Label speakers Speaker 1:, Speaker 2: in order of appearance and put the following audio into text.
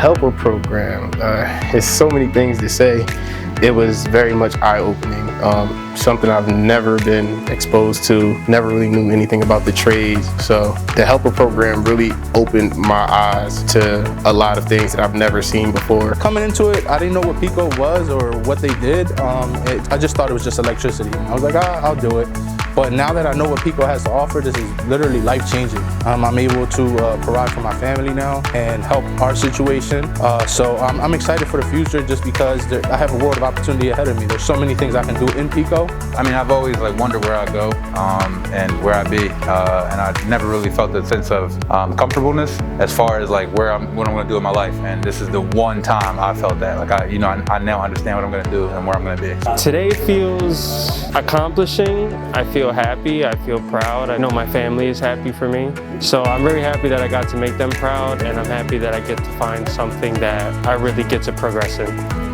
Speaker 1: helper program, there's so many things to say. It was very much eye-opening, something I've never been exposed to, never really knew anything about the trades. So the helper program really opened my eyes to a lot of things that I've never seen before.
Speaker 2: Coming into it, I didn't know what PECO was or what they did. I just thought it was just electricity. I was like, I'll do it. But now that I know what PECO has to offer, this is literally life-changing. I'm able to provide for my family now and help our situation. So I'm excited for the future just because I have a world of opportunity ahead of me. There's so many things I can do in PECO.
Speaker 3: I mean, I've always wondered where I go and where I be, and I never really felt a sense of comfortableness as far as what I'm going to do in my life. And this is the one time I felt that. I now understand what I'm going to do and where I'm going to be.
Speaker 4: Today feels accomplishing. I feel happy, I feel proud. I know my family is happy for me. So I'm very happy that I got to make them proud, and I'm happy that I get to find something that I really get to progress in.